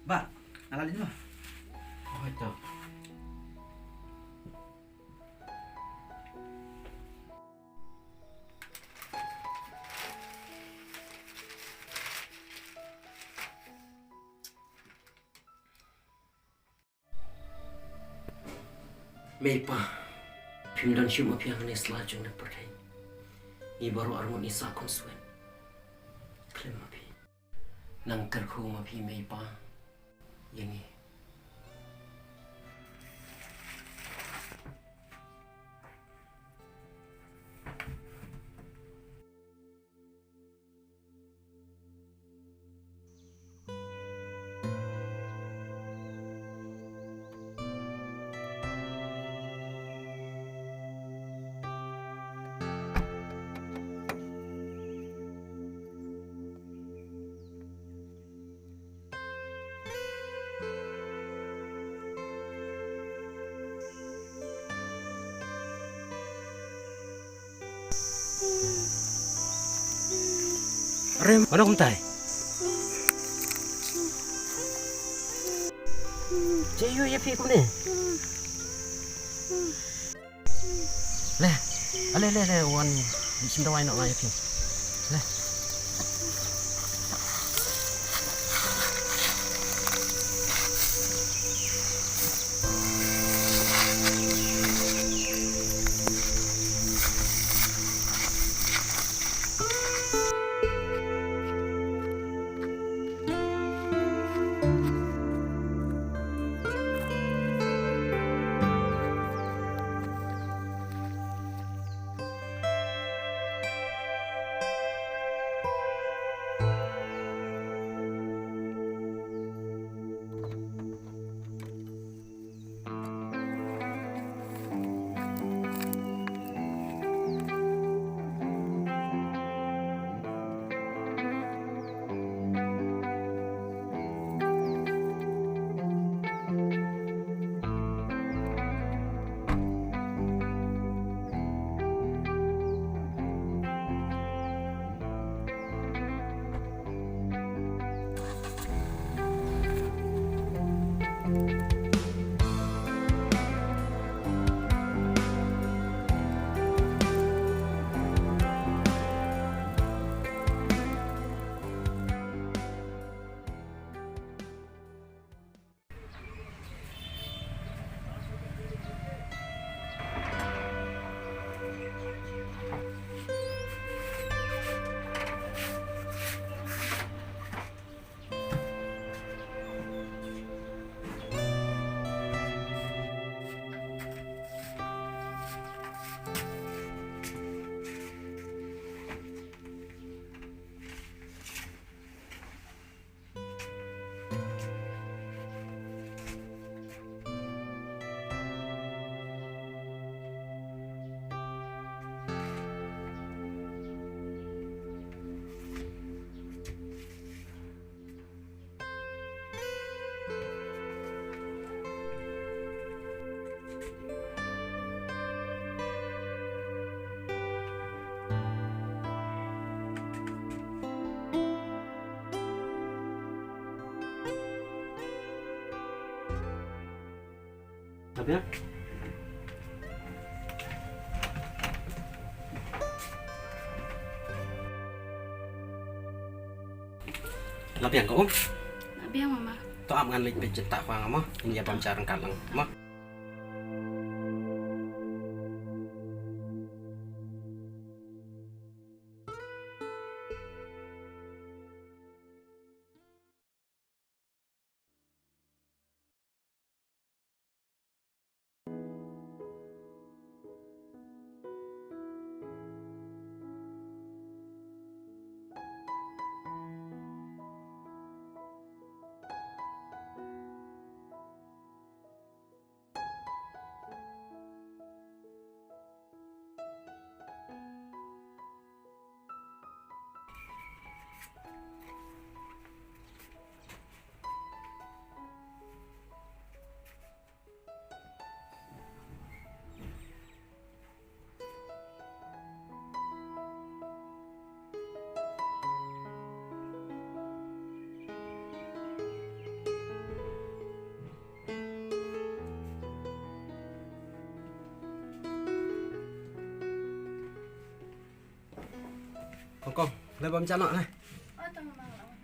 Mbak, ngalalin mah. Oh itu. Meipa, pimdan siuma piang ne selajung ne perdai. I baru armun isa konsuen. Klem mapi. Nang terku mapi meipa. Yang Rem, mana kumtai? Jayu ya pi kumne. Le, wan sindawai nak ngai pi. Le. Tapi ya? Lapian kau? Lapian mama. Tuh am ngan lik pencetak fang mah, ini ya pamcaran kalang mah. Kong, lebih macam nak lah. Oh, tama mga lawan.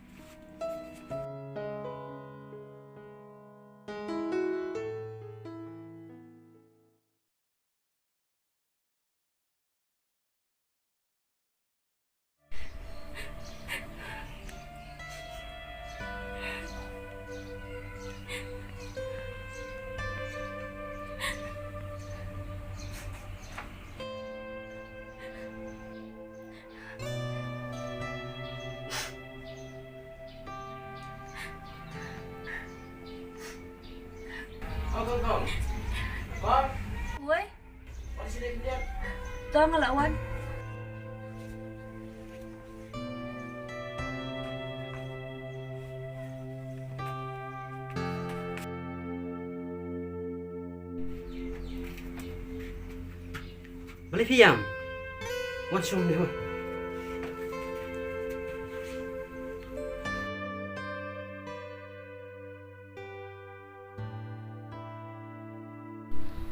Kong. Kong, Uy, di sini lihat. ito nga lawan. Boleh fiam. What's wrong with you?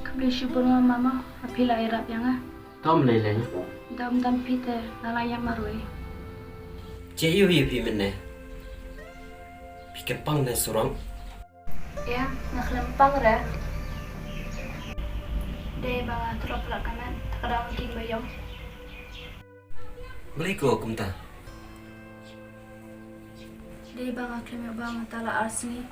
Kabli syukur mga mama, apila irap yang ah. Tom lele. Dam pite, nalayak marui. Ceyu pi mene. Pikir pang dan surang. Ya, naklempang ra. Deh banga trop lakanan, takadang king bayong. Boleh ko kumta. Deh banga klem banga tala asni.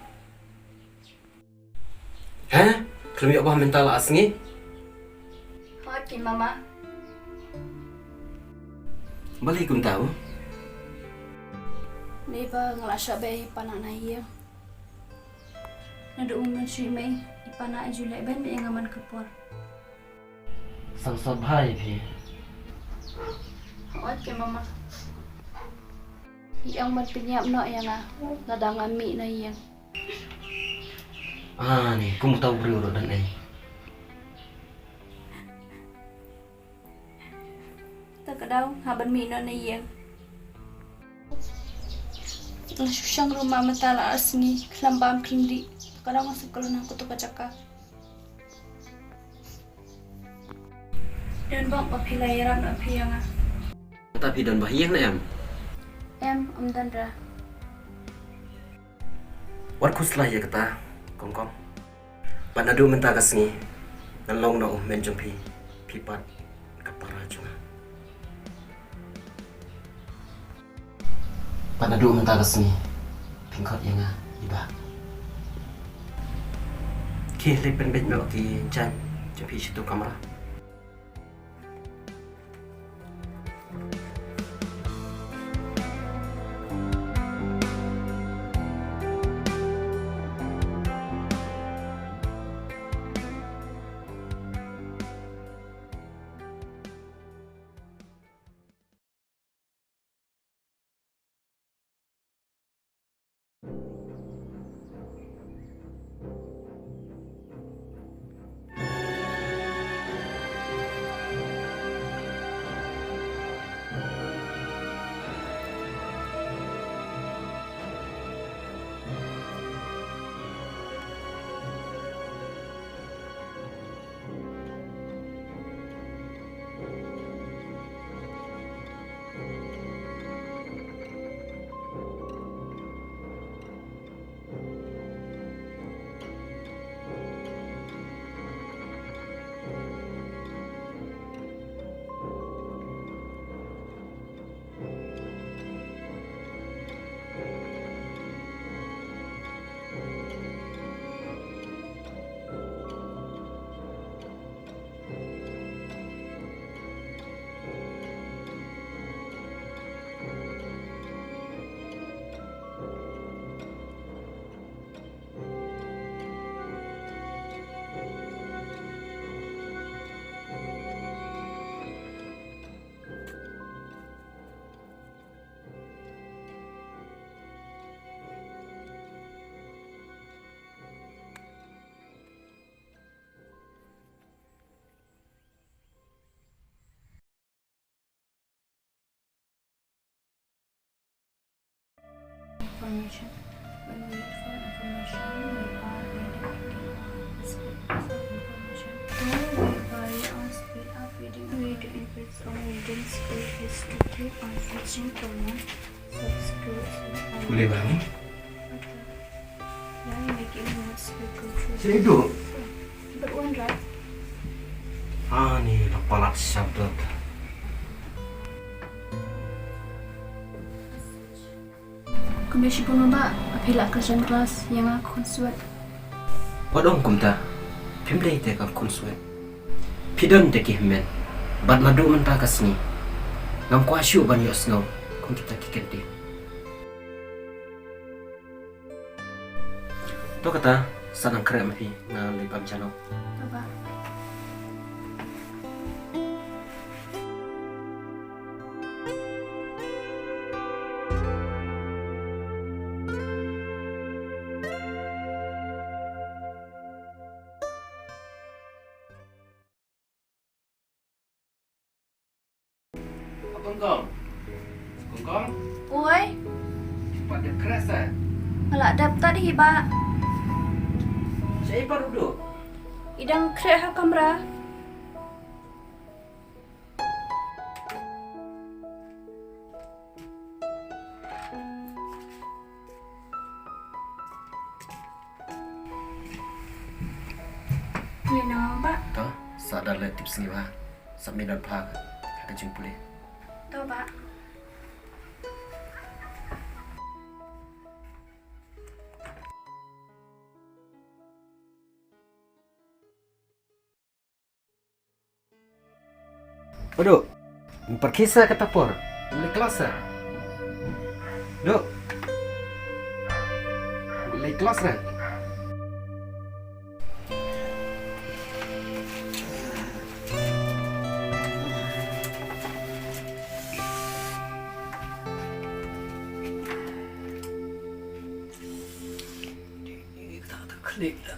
Hah? Kalau ya bah mental asngi? Hot ki mama. Boleh kumta. Deh ba ngelasya be panak na iya. Nado uman si may ipana julai ben be ngaman kepor. Sang sabhai pi. Hot ki mama. Yang man pinyap no yang ah, nadang ami na iya. Ah ni, kamu tahu beri urutan ni. Takadaw haban mi na iya. Nasusang rumah matala asni klambam klindi. Takadaw masuk kalau nang kutu kacaka. Dan bang papilayaran na piyanga. Tapi dan bahiyang na em. Dandra. Wat kuslah ya kata, Kong. Panadu mentagas ni, nalong na menjumpi pipat kapara cuma. Panadu mentagas ni, pingkot yang iba. Kih pen melok ki jam jumpi situ kamera. Information. When we look for information, we are reading information. Then we vary on speed of reading. Read increase on reading speed is to keep on simple na. Subscribe. Boleh bang? Yang make it more simple. Saya hidup. Beruan right? Ni lepalat sabda. Kondisi pun mbak, apabila kerjaan kelas yang aku konsuat. Wadong kumta. Pimlay te kang konsuat. Pidon te kihmen. Bad madu man ta kasni. Ngam kwasyo ban yos ngaw kung kita kikente. To kata sanang krem pi na lipam channel. Apa? Kongkong. Kongkong. Oi, Cepat dia keras ah. malak daftar di hiba. Saya baru duduk. Idang krek ha kamera. Ini nama mbak. Toh, sadar le tips ni ba. Sambil dan phag. Ada jumpa le. Tahu pak. Duduk. Perkisah kata por. Mulai kelas ah. Duduk. Mulai kelas ah. Tak klik dah.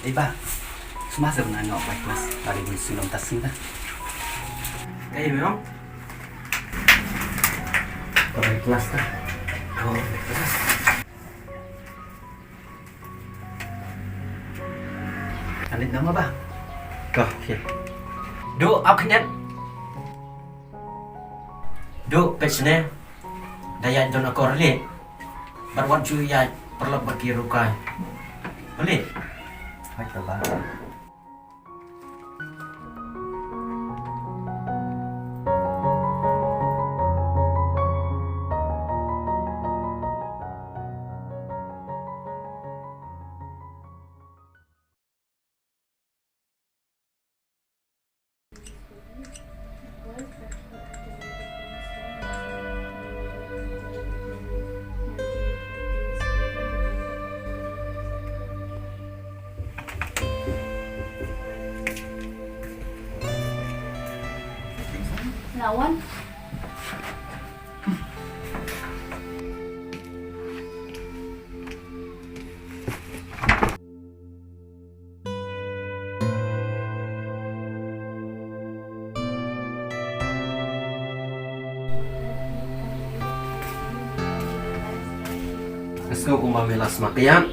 Ba, semasa menanya apa kelas tadi pun sebelum tasnya dah. Kayak memang. Kau dari kelas dah. Oh, dari kelas. Alit nama ba? Kau, okey. Duk, aku kenal. Duk, pecahnya. Daya don aku relit. Berwat ya perlu bagi rukai. Boleh? Baik ba. Lawan. Let's go kumamilas makian.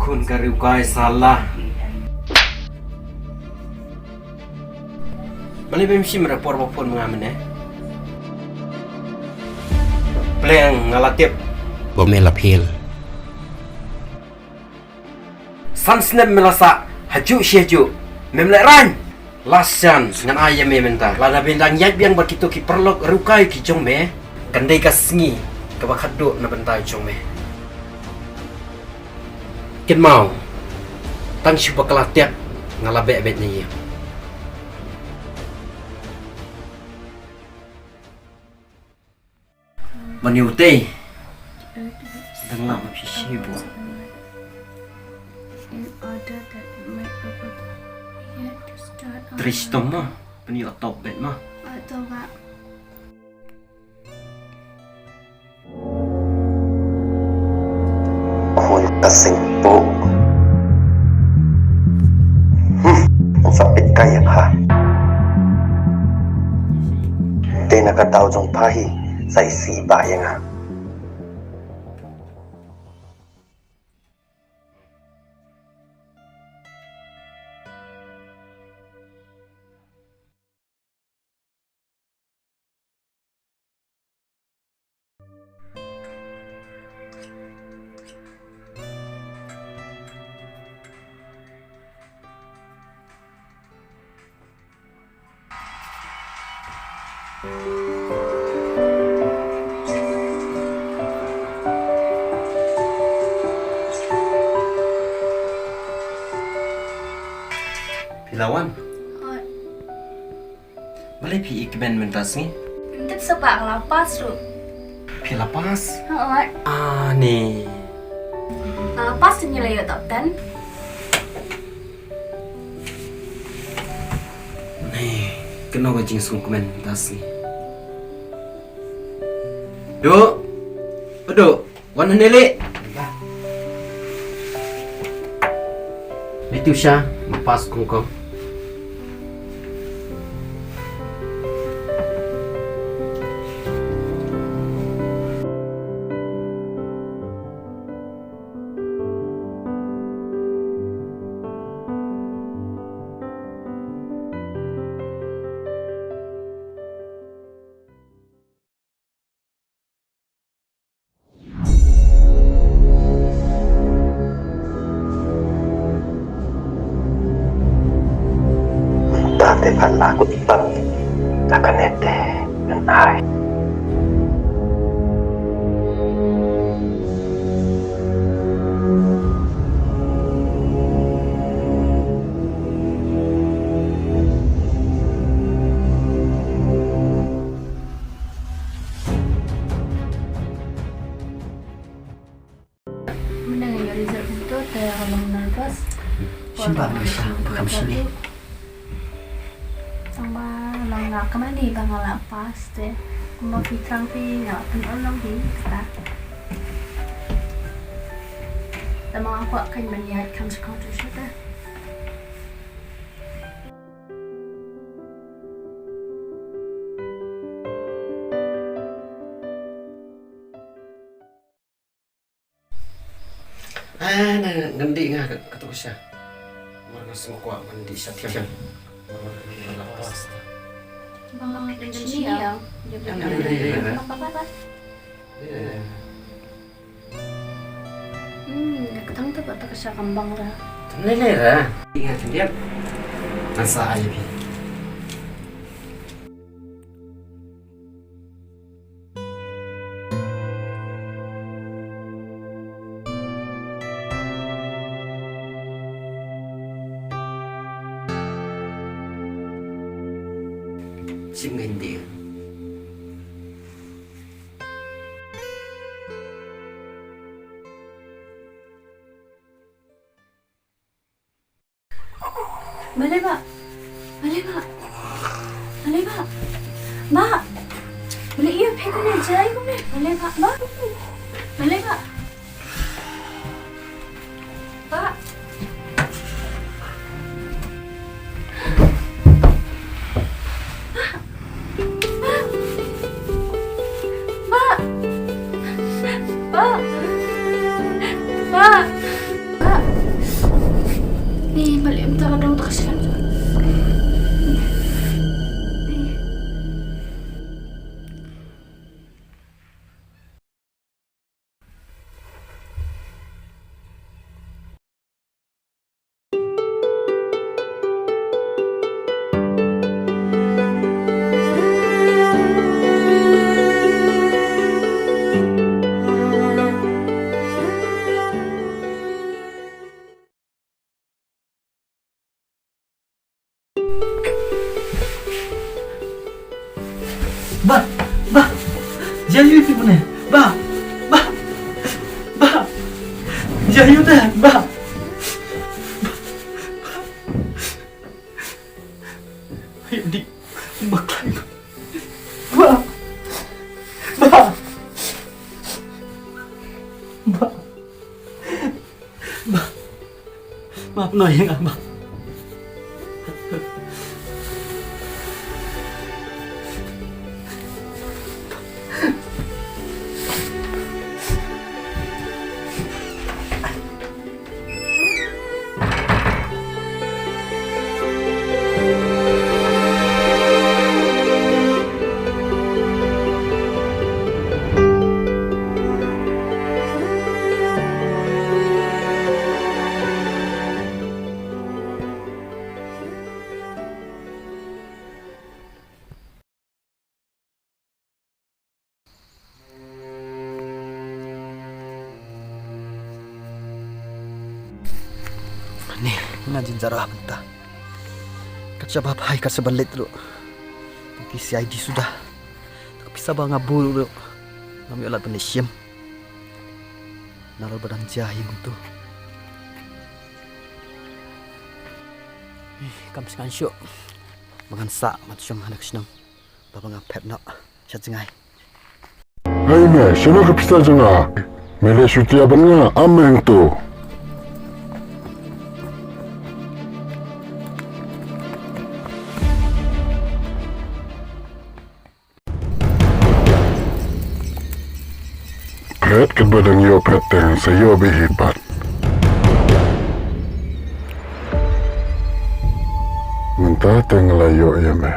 Kun kariukai salah. Balik bemsi merapor pun mengamen Pleng ngalatip. Bomela pil. Sansnem melasa haju syaju. Memlek ran. Lasan dengan ayam mementa. Lada bindang yat biang berkitu ki perlok rukai ki jong me. Kandai kasngi kabakado na bentai jong me. Kin mau tang syupa kelatiak ngalabek bet ni. Baniute. Dengar mapi sibo. In order that it might open here to start on Tristom mo. Pani otop bet mo. Ito nga. Punta Singpo. Ang sapit kaya ha. Hindi nakataw jong pahi sa isiba yan ha. Pilawan. Oi. Balay pi ikben mentas ni. Hindi sa bang lapas ro. Pilapas. Oi. Ah ni. Pas niya layo taptan. Nih, kena ka jing sung komen tas ni. Do. Odo, wan nele. Itu siya, mapas kong kom. Dati pala ako ibang nakanete ng ay. Menang yung result itu kaya kalau nervous. Simba mo siya. Pakam sini. Sama lang nga kaman di ba nga lapas te. Kung mapitrang pi nga penon lang di kita. Tama ako kan maniyat kam sa counter siya ta. Ah, nandi nga katawa siya. Marga sumukwa mandi siya tiyan. Malapas. Bang siya. Apa-apa. Nakatang to ba ta siya kambang ra. Nilera. Ingat dia. Nasa ayo bi. Sim hindi. Malay ba? Malay ba? Malay ba? Ma! Malay iyo, peko na, jaray ko na. Malay ba? Ma! Malay ba? Ba! Ba! Ba! Ba! Ba! Eh, mali ang taka daw kasi kan. mana? Ba. Ba. Ba. Jayu dah, ba. Ayo di makan. Ba. Ba. Ba. Ba. Maaf no yang abang. Ni, najin jarah mentah. Kerja bapak hai kerja balik dulu. PC ID sudah. Tak bisa bang abul dulu. Kami olah penisiam. Naral badan jahi itu. Kam sekan syuk. Makan sak macam anak senang. Bapak ngapet nak. Syat cengai. Hai me, sino ka pista janga? Mele syuti aban nga ameng tu. Pet ke badan yo peteng sayo bihipat. Mentah tenglayo ya me.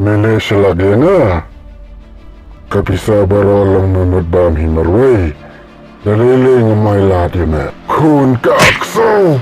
Malaysia lagi na. Kapisa baro lang nunod bam himarway. Daliling may lati me. Kun kakso!